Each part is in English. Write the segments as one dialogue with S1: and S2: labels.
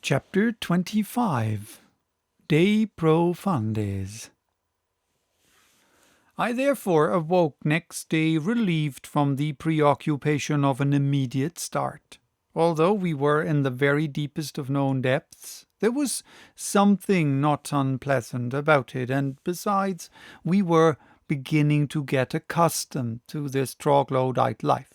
S1: Chapter 25 De Profundis. I therefore awoke next day relieved from the preoccupation of an immediate start. Although we were in the very deepest of known depths, there was something not unpleasant about it, and besides, we were beginning to get accustomed to this troglodyte life.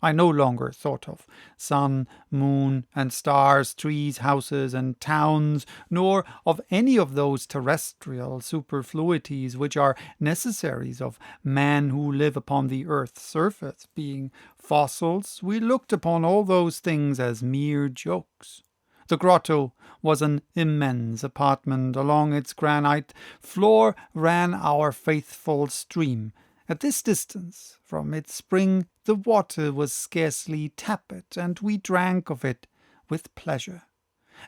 S1: I no longer thought of sun, moon, and stars, trees, houses, and towns, nor of any of those terrestrial superfluities which are necessaries of man who live upon the earth's surface. Being fossils, we looked upon all those things as mere jokes. The grotto was an immense apartment. Along its granite floor ran our faithful stream. At this distance from its spring the water was scarcely tepid, and we drank of it with pleasure.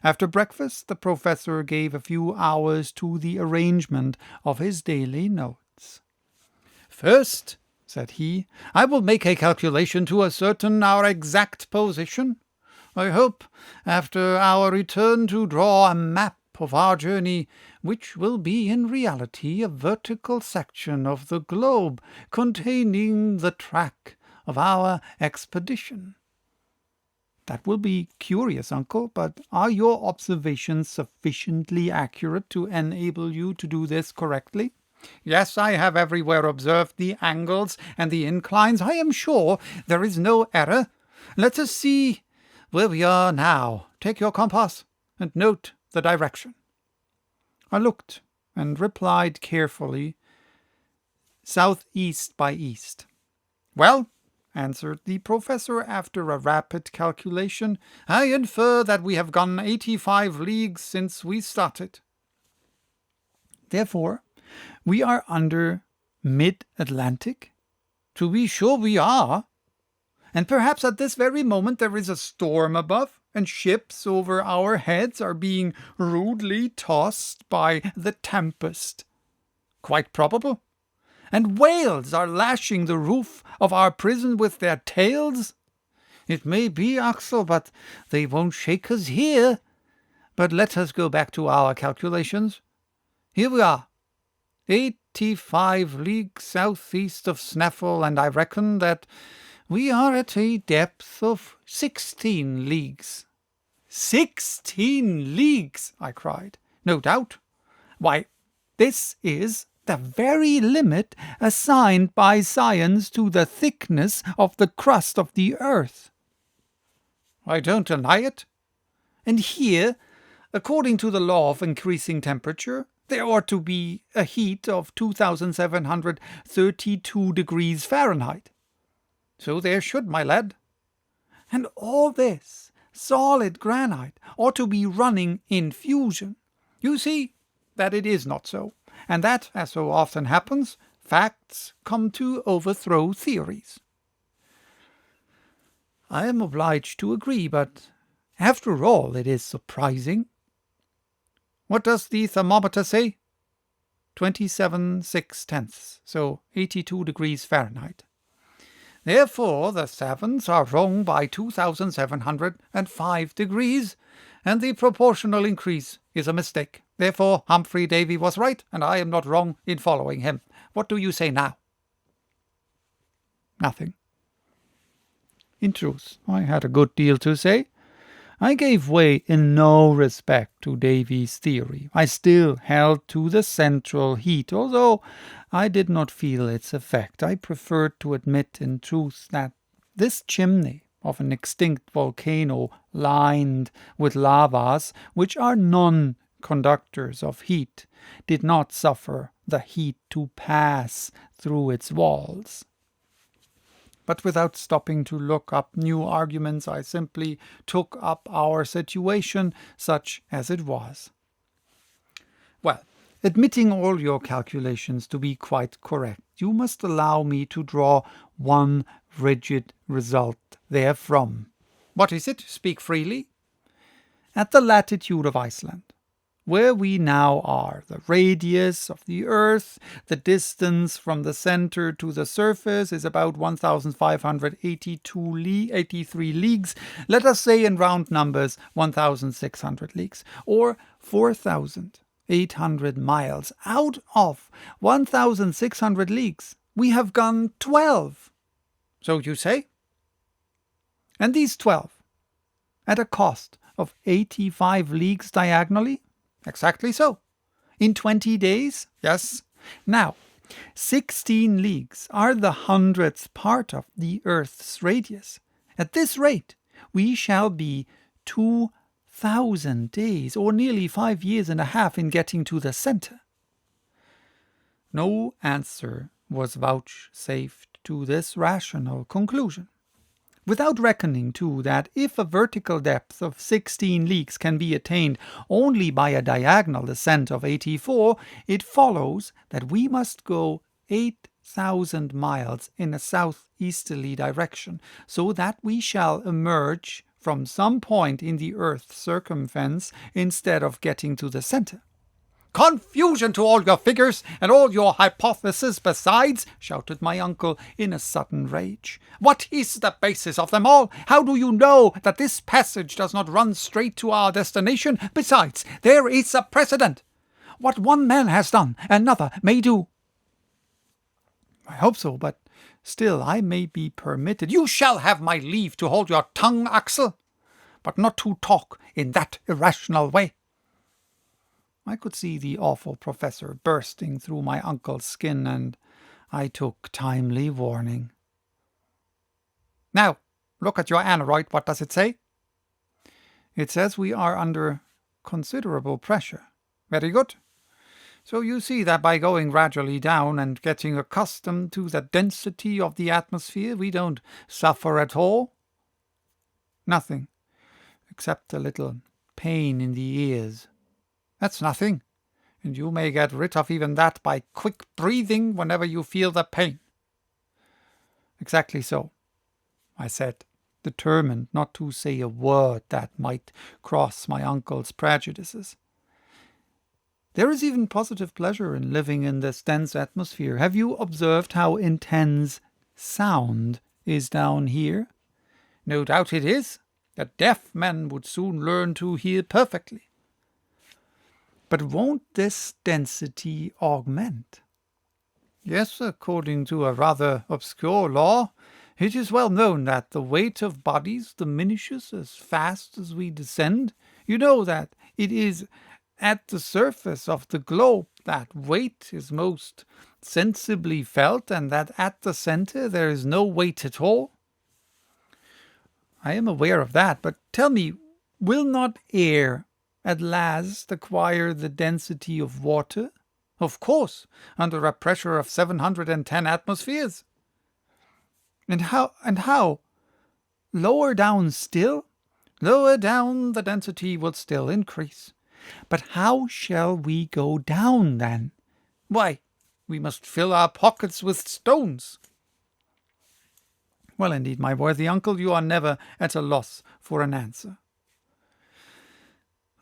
S1: After breakfast the professor gave a few hours to the arrangement of his daily notes. "First," said he, "I will make a calculation to ascertain our exact position. I hope, after our return, to draw a map of our journey, which will be in reality a vertical section of the globe containing the track of our expedition." "That will be curious, uncle, but are your observations sufficiently accurate to enable you to do this correctly?" "Yes, I have everywhere observed the angles and the inclines. I am sure there is no error. Let us see where we are now. Take your compass and note the direction." I looked and replied carefully, "southeast by east." "Well," answered the professor after a rapid calculation, "I infer that we have gone 85 leagues since we started." "Therefore, we are under mid-Atlantic?" "To be sure we are. And perhaps at this very moment there is a storm above, and ships over our heads are being rudely tossed by the tempest." "Quite probable." "And whales are lashing the roof of our prison with their tails." "It may be, Axel, but they won't shake us here. But let us go back to our calculations. Here we are, 85 leagues southeast of Snaffle, and I reckon that we are at a depth of 16 leagues. 16 leagues, I cried. "No doubt. Why, this is the very limit assigned by science to the thickness of the crust of the earth." "I don't deny it." "And here, according to the law of increasing temperature, there ought to be a heat of 2,732 degrees Fahrenheit. "So there should, my lad." "And all this solid granite ought to be running in fusion. You see that it is not so, and that, as so often happens, facts come to overthrow theories." "I am obliged to agree, but after all it is surprising." "What does the thermometer say?" 27.6, so 82 degrees Fahrenheit. "Therefore the sevens are wrong by 2,705 degrees, and the proportional increase is a mistake. Therefore Humphrey Davy was right, and I am not wrong in following him. What do you say now?" "Nothing. In truth, I had a good deal to say. I gave way in no respect to Davy's theory. I still held to the central heat, although I did not feel its effect. I preferred to admit in truth that this chimney of an extinct volcano lined with lavas, which are non-conductors of heat, did not suffer the heat to pass through its walls. But without stopping to look up new arguments, I simply took up our situation such as it was. "Well, admitting all your calculations to be quite correct, you must allow me to draw one rigid result therefrom." "What is it? Speak freely." "At the latitude of Iceland, where we now are, the radius of the Earth, the distance from the center to the surface is about 1,583 leagues, let us say in round numbers 1,600 leagues, or 4,800 miles. Out of 1,600 leagues, we have gone 12. So you say? And these 12, at a cost of 85 leagues diagonally? Exactly so. In 20 days? Yes. Now, 16 leagues are the 100th part of the Earth's radius. At this rate, we shall be 2,000 days, or nearly 5 years and a half, in getting to the center. No answer was vouchsafed to this rational conclusion. Without reckoning, too, that if a vertical depth of 16 leagues can be attained only by a diagonal ascent of 84, it follows that we must go 8,000 miles in a southeasterly direction, so that we shall emerge from some point in the Earth's circumference instead of getting to the center. "Confusion to all your figures, and all your hypotheses besides!" shouted my uncle in a sudden rage. "What is the basis of them all? How do you know that this passage does not run straight to our destination? Besides, there is a precedent. What one man has done, another may do." "I hope so, but still I may be permitted—" "You shall have my leave to hold your tongue, Axel, but not to talk in that irrational way." I could see the awful professor bursting through my uncle's skin, and I took timely warning. "Now, look at your aneroid. What does it say?" "It says we are under considerable pressure." "Very good. So you see that by going gradually down and getting accustomed to the density of the atmosphere, we don't suffer at all." "Nothing, except a little pain in the ears." "That's nothing, and you may get rid of even that by quick breathing whenever you feel the pain." "Exactly so," I said, determined not to say a word that might cross my uncle's prejudices. "There is even positive pleasure in living in this dense atmosphere. Have you observed how intense sound is down here?" "No doubt it is. A deaf man would soon learn to hear perfectly." "But won't this density augment?" "Yes, according to a rather obscure law. It is well known that the weight of bodies diminishes as fast as we descend. You know that it is at the surface of the globe that weight is most sensibly felt, and that at the center there is no weight at all." "I am aware of that, but tell me, will not air at last acquire the density of water?" "Of course, under a pressure of 710 atmospheres." And how? Lower down still?" "Lower down, the density will still increase." "But how shall we go down, then?" "Why, we must fill our pockets with stones." "Well, indeed, my worthy uncle, you are never at a loss for an answer."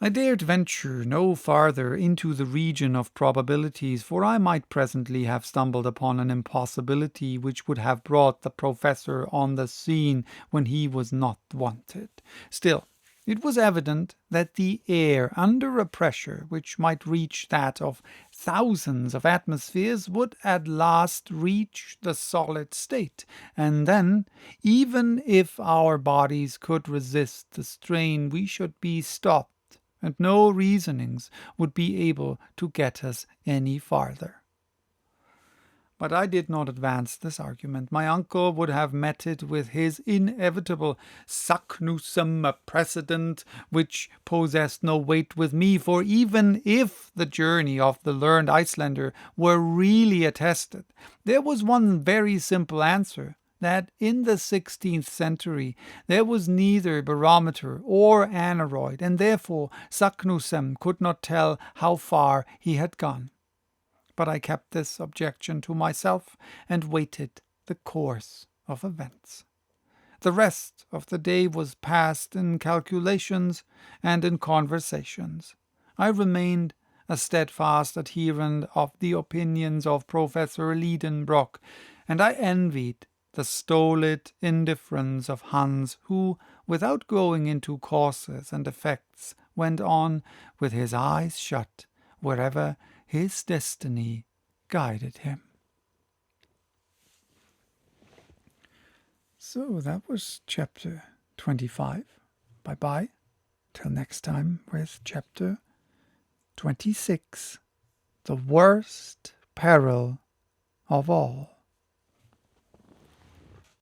S1: I dared venture no farther into the region of probabilities, for I might presently have stumbled upon an impossibility which would have brought the professor on the scene when he was not wanted. Still, it was evident that the air under a pressure which might reach that of thousands of atmospheres would at last reach the solid state, and then, even if our bodies could resist the strain, we should be stopped, and no reasonings would be able to get us any farther. But I did not advance this argument. My uncle would have met it with his inevitable saknussemm, a precedent which possessed no weight with me, for even if the journey of the learned Icelander were really attested, there was one very simple answer, that in the 16th century there was neither barometer or aneroid, and therefore Saknussemm could not tell how far he had gone. But I kept this objection to myself, and waited the course of events. The rest of the day was passed in calculations and in conversations. I remained a steadfast adherent of the opinions of Professor Liedenbrock, and I envied the stolid indifference of Hans, who, without going into causes and effects, went on with his eyes shut wherever his destiny guided him. So that was chapter 25. Bye-bye. Till next time with chapter 26. The worst peril of all.